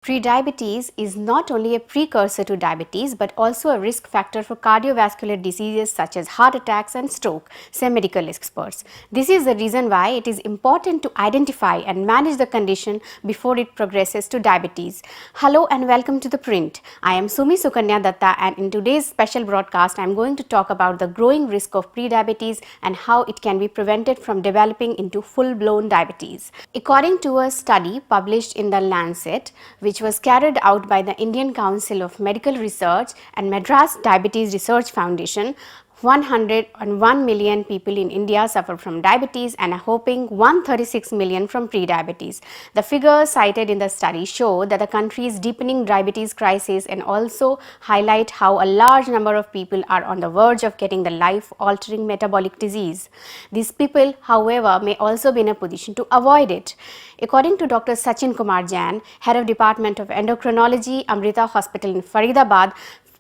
Prediabetes is not only a precursor to diabetes but also a risk factor for cardiovascular diseases such as heart attacks and stroke, say medical experts. This is the reason why it is important to identify and manage the condition before it progresses to diabetes. Hello and welcome to The Print. I am Sumi Sukanya Datta, and in today's special broadcast I am going to talk about the growing risk of prediabetes and how it can be prevented from developing into full-blown diabetes. According to a study published in The Lancet, which was carried out by the Indian Council of Medical Research and Madras Diabetes Research Foundation, 101 million people in India suffer from diabetes and a whopping 136 million from prediabetes. The figures cited in the study show that the country is deepening diabetes crisis and also highlight how a large number of people are on the verge of getting the life-altering metabolic disease. These people, however, may also be in a position to avoid it. According to Dr. Sachin Kumar Jain, Head of Department of Endocrinology, Amrita Hospital in Faridabad,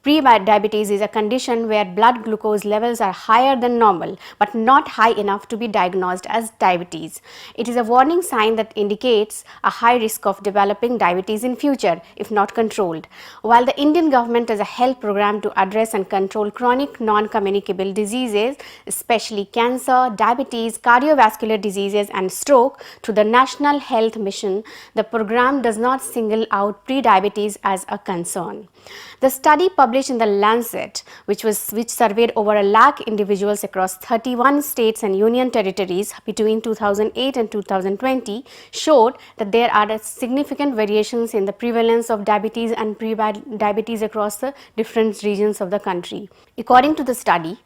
prediabetes is a condition where blood glucose levels are higher than normal but not high enough to be diagnosed as diabetes. It is a warning sign that indicates a high risk of developing diabetes in future if not controlled. While the Indian government has a health program to address and control chronic non-communicable diseases, especially cancer, diabetes, cardiovascular diseases and stroke through the National Health Mission, the program does not single out prediabetes as a concern. The study published in The Lancet, which surveyed over 1 lakh individuals across 31 states and union territories between 2008 and 2020, showed that there are significant variations in the prevalence of diabetes and prediabetes across the different regions of the country. According to the study,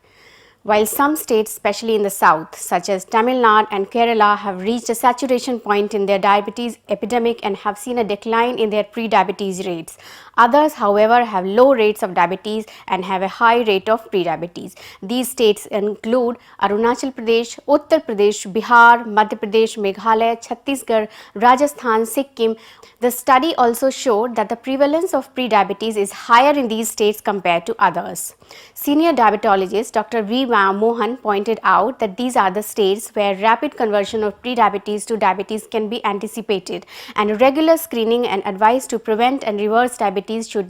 while some states, especially in the south, such as Tamil Nadu and Kerala, have reached a saturation point in their diabetes epidemic and have seen a decline in their prediabetes rates, others, however, have low rates of diabetes and have a high rate of prediabetes. These states include Arunachal Pradesh, Uttar Pradesh, Bihar, Madhya Pradesh, Meghalaya, Chhattisgarh, Rajasthan, Sikkim. The study also showed that the prevalence of prediabetes is higher in these states compared to others. Senior diabetologist Dr. V. Mohan pointed out that these are the states where rapid conversion of prediabetes to diabetes can be anticipated, and regular screening and advice to prevent and reverse diabetes should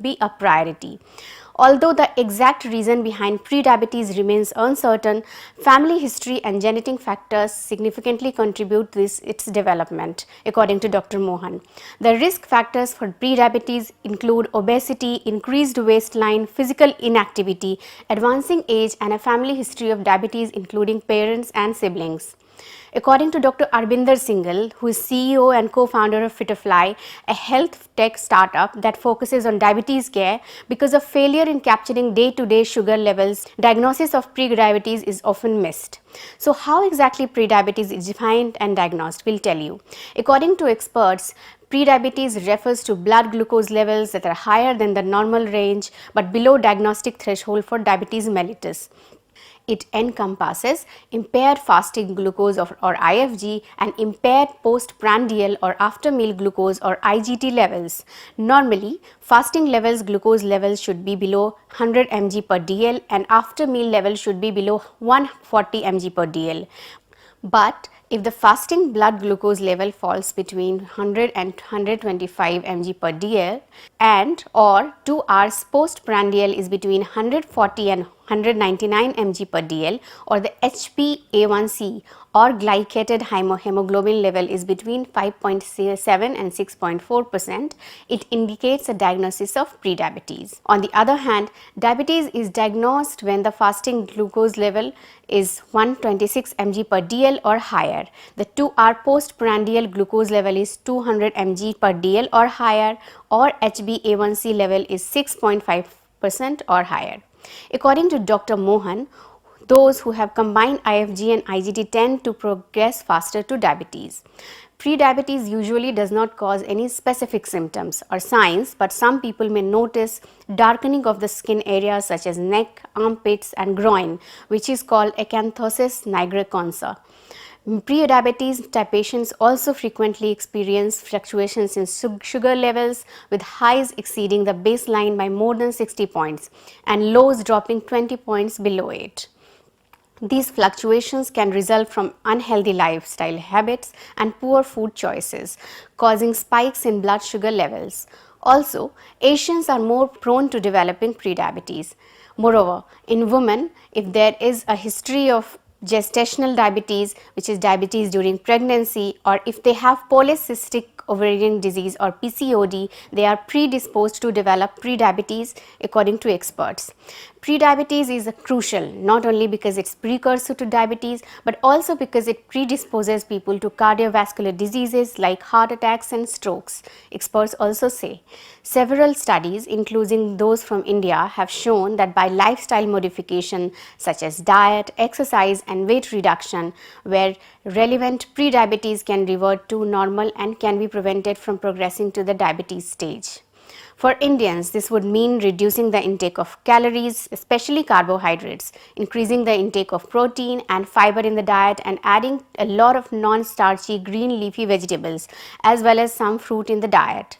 be a priority. Although the exact reason behind prediabetes remains uncertain, family history and genetic factors significantly contribute to its development, according to Dr. Mohan. The risk factors for prediabetes include obesity, increased waistline, physical inactivity, advancing age, and a family history of diabetes including parents and siblings. According to Dr. Arbinder Singhal, who is CEO and co-founder of Fitafly, a health tech startup that focuses on diabetes care, because of failure in capturing day-to-day sugar levels, diagnosis of prediabetes is often missed. So how exactly prediabetes is defined and diagnosed? We'll tell you. According to experts, prediabetes refers to blood glucose levels that are higher than the normal range but below diagnostic threshold for diabetes mellitus. It encompasses impaired fasting glucose or IFG and impaired postprandial or after meal glucose or IGT levels. Normally, fasting glucose levels should be below 100 mg per dl and after meal levels should be below 140 mg per dl. But if the fasting blood glucose level falls between 100 and 125 mg per dl and or 2 hours postprandial is between 140 and 199 mg per dl, or the HbA1c or glycated hemoglobin level is between 5.7 and 6.4%, it indicates a diagnosis of prediabetes. On the other hand, diabetes is diagnosed when the fasting glucose level is 126 mg per dl or higher. The 2-hour postprandial glucose level is 200 mg per dl or higher, or HbA1c level is 6.5% or higher. According to Dr. Mohan, those who have combined IFG and IGT tend to progress faster to diabetes. Prediabetes usually does not cause any specific symptoms or signs, but some people may notice darkening of the skin areas such as neck, armpits and groin, which is called acanthosis nigra. Prediabetes type patients also frequently experience fluctuations in sugar levels, with highs exceeding the baseline by more than 60 points and lows dropping 20 points below it. These fluctuations can result from unhealthy lifestyle habits and poor food choices, causing spikes in blood sugar levels. Also, Asians are more prone to developing prediabetes. Moreover, in women, if there is a history of gestational diabetes, which is diabetes during pregnancy, or if they have polycystic ovarian disease or PCOD, they are predisposed to develop prediabetes according to experts. Prediabetes is crucial not only because it's precursor to diabetes, but also because it predisposes people to cardiovascular diseases like heart attacks and strokes, experts also say. Several studies, including those from India, have shown that by lifestyle modification such as diet, exercise and weight reduction, where relevant prediabetes can revert to normal and can be prevented from progressing to the diabetes stage. For Indians, this would mean reducing the intake of calories, especially carbohydrates, increasing the intake of protein and fiber in the diet, and adding a lot of non-starchy green leafy vegetables as well as some fruit in the diet.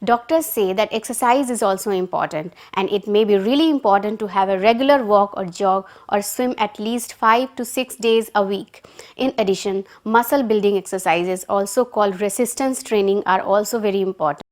Doctors say that exercise is also important, and it may be really important to have a regular walk or jog or swim at least 5 to 6 days a week. In addition, muscle building exercises, also called resistance training, are also very important.